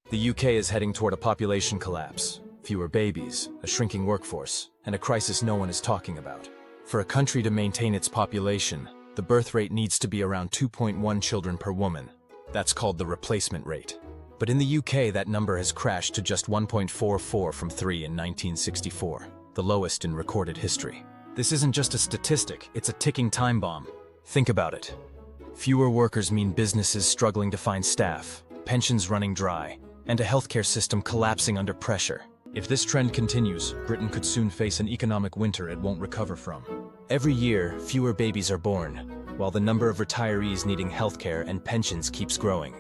The UK is heading toward a population collapse, fewer babies, a shrinking workforce, and a crisis no one is talking about. For a country to maintain its population, the birth rate needs to be around 2.1 children per woman. That's called the replacement rate. But in the UK, that number has crashed to just 1.44 from 3 in 1964, the lowest in recorded history. This isn't just a statistic, it's a ticking time bomb. Think about it. Fewer workers mean businesses struggling to find staff, pensions running dry, and a healthcare system collapsing under pressure. If this trend continues, Britain could soon face an economic winter it won't recover from. Every year, fewer babies are born, while the number of retirees needing healthcare and pensions keeps growing.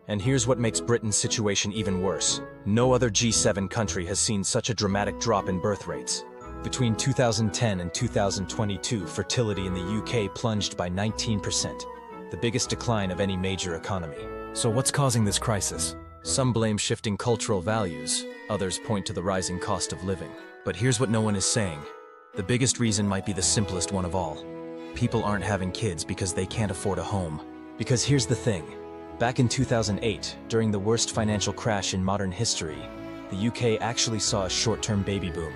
And here's what makes Britain's situation even worse. No other G7 country has seen such a dramatic drop in birth rates. Between 2010 and 2022, fertility in the UK plunged by 19%, the biggest decline of any major economy. So what's causing this crisis? Some blame shifting cultural values, others point to the rising cost of living. But here's what no one is saying. The biggest reason might be the simplest one of all. People aren't having kids because they can't afford a home. Because here's the thing. Back in 2008, during the worst financial crash in modern history, the UK actually saw a short-term baby boom.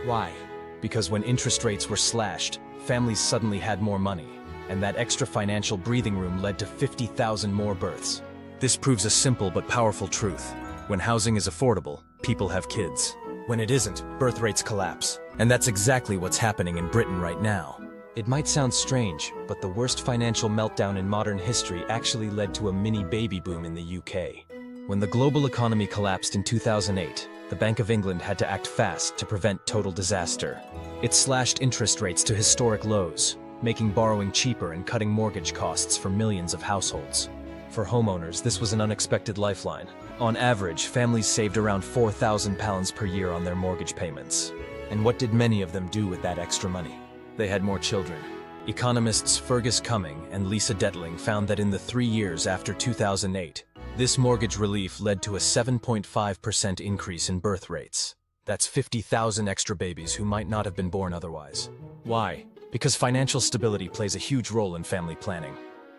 Why? Because when interest rates were slashed, families suddenly had more money, and that extra financial breathing room led to 50,000 more births. This proves a simple but powerful truth. When housing is affordable, people have kids. When it isn't, birth rates collapse. And that's exactly what's happening in Britain right now. It might sound strange, but the worst financial meltdown in modern history actually led to a mini baby boom in the UK. When the global economy collapsed in 2008, the Bank of England had to act fast to prevent total disaster. It slashed interest rates to historic lows, making borrowing cheaper and cutting mortgage costs for millions of households. For homeowners, this was an unexpected lifeline. On average, families saved around £4,000 per year on their mortgage payments. And what did many of them do with that extra money? They had more children. Economists Fergus Cumming and Lisa Detling found that in the 3 years after 2008, this mortgage relief led to a 7.5% increase in birth rates. That's 50,000 extra babies who might not have been born otherwise. Why? Because financial stability plays a huge role in family planning.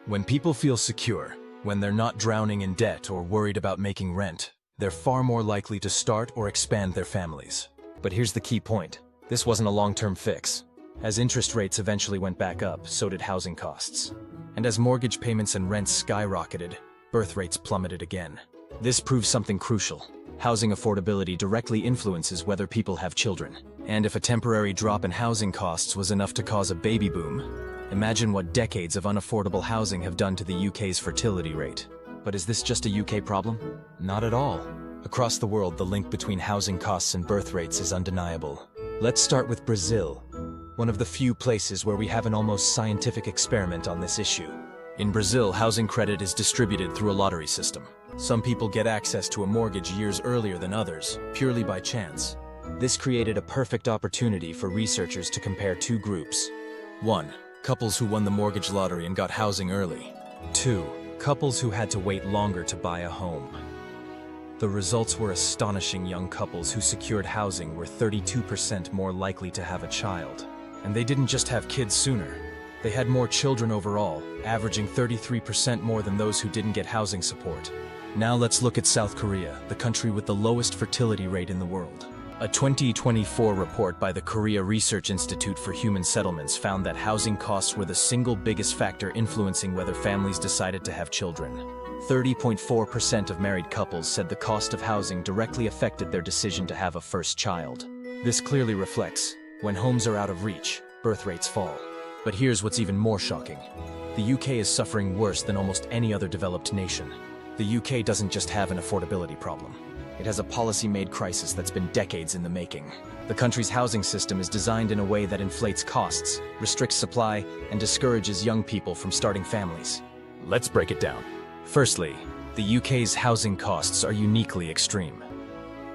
When people feel secure, when they're not drowning in debt or worried about making rent, they're far more likely to start or expand their families. But here's the key point. This wasn't a long-term fix. As interest rates eventually went back up, so did housing costs. And as mortgage payments and rents skyrocketed, birth rates plummeted again. This proves something crucial. Housing affordability directly influences whether people have children. And if a temporary drop in housing costs was enough to cause a baby boom, imagine what decades of unaffordable housing have done to the UK's fertility rate. But is this just a UK problem? Not at all. Across the world, the link between housing costs and birth rates is undeniable. Let's start with Brazil, one of the few places where we have an almost scientific experiment on this issue. In Brazil, housing credit is distributed through a lottery system. Some people get access to a mortgage years earlier than others, purely by chance. This created a perfect opportunity for researchers to compare two groups. 1. Couples who won the mortgage lottery and got housing early. 2. Couples who had to wait longer to buy a home. The results were astonishing. Young couples who secured housing were 32% more likely to have a child. And they didn't just have kids sooner. They had more children overall, averaging 33% more than those who didn't get housing support. Now let's look at South Korea, the country with the lowest fertility rate in the world. A 2024 report by the Korea Research Institute for Human Settlements found that housing costs were the single biggest factor influencing whether families decided to have children. 30.4% of married couples said the cost of housing directly affected their decision to have a first child. This clearly reflects, when homes are out of reach, birth rates fall. But here's what's even more shocking. The UK is suffering worse than almost any other developed nation. The UK doesn't just have an affordability problem. It has a policy-made crisis that's been decades in the making. The country's housing system is designed in a way that inflates costs, restricts supply, and discourages young people from starting families. Let's break it down. Firstly, the UK's housing costs are uniquely extreme.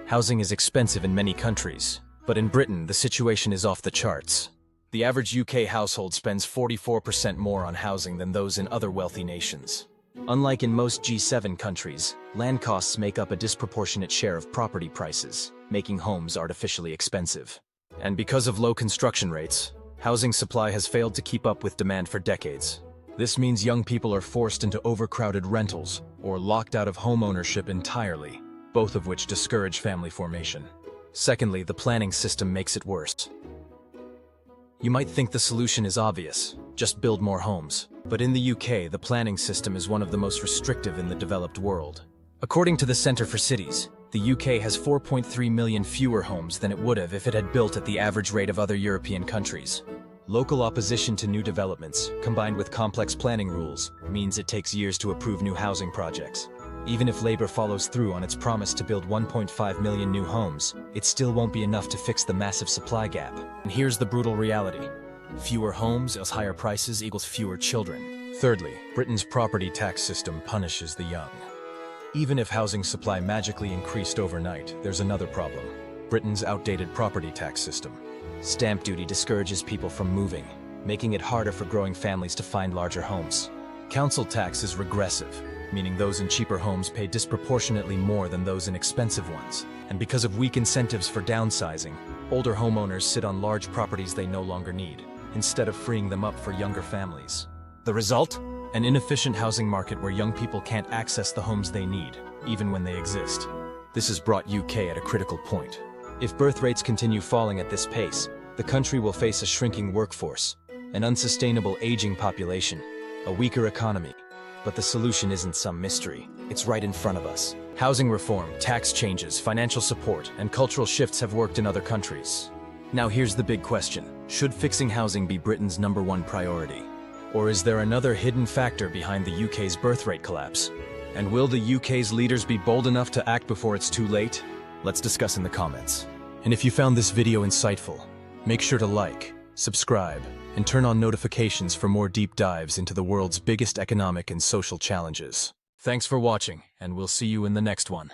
Housing is expensive in many countries, but in Britain, the situation is off the charts. The average UK household spends 44% more on housing than those in other wealthy nations. Unlike in most G7 countries, land costs make up a disproportionate share of property prices, making homes artificially expensive. And because of low construction rates, housing supply has failed to keep up with demand for decades. This means young people are forced into overcrowded rentals or locked out of home ownership entirely. both of which discourage family formation. Secondly, the planning system makes it worse. You might think the solution is obvious, just build more homes. But in the UK, the planning system is one of the most restrictive in the developed world. According to the Centre for Cities, the UK has 4.3 million fewer homes than it would have if it had built at the average rate of other European countries. Local opposition to new developments, combined with complex planning rules, means it takes years to approve new housing projects. Even if Labour follows through on its promise to build 1.5 million new homes, it still won't be enough to fix the massive supply gap. And here's the brutal reality. Fewer homes equals higher prices equals fewer children. Thirdly, Britain's property tax system punishes the young. Even if housing supply magically increased overnight, there's another problem. Britain's outdated property tax system. Stamp duty discourages people from moving, making it harder for growing families to find larger homes. Council tax is regressive, meaning those in cheaper homes pay disproportionately more than those in expensive ones. And because of weak incentives for downsizing, older homeowners sit on large properties they no longer need, instead of freeing them up for younger families. The result? An inefficient housing market where young people can't access the homes they need, even when they exist. This has brought UK at a critical point. If birth rates continue falling at this pace, the country will face a shrinking workforce, an unsustainable aging population, a weaker economy. But the solution isn't some mystery. It's right in front of us. Housing reform, tax changes, financial support, and cultural shifts have worked in other countries. Now here's the big question. Should fixing housing be Britain's #1 priority? Or is there another hidden factor behind the UK's birth rate collapse? And will the UK's leaders be bold enough to act before it's too late? Let's discuss in the comments. And if you found this video insightful, make sure to like, subscribe, and turn on notifications for more deep dives into the world's biggest economic and social challenges. Thanks for watching, and we'll see you in the next one.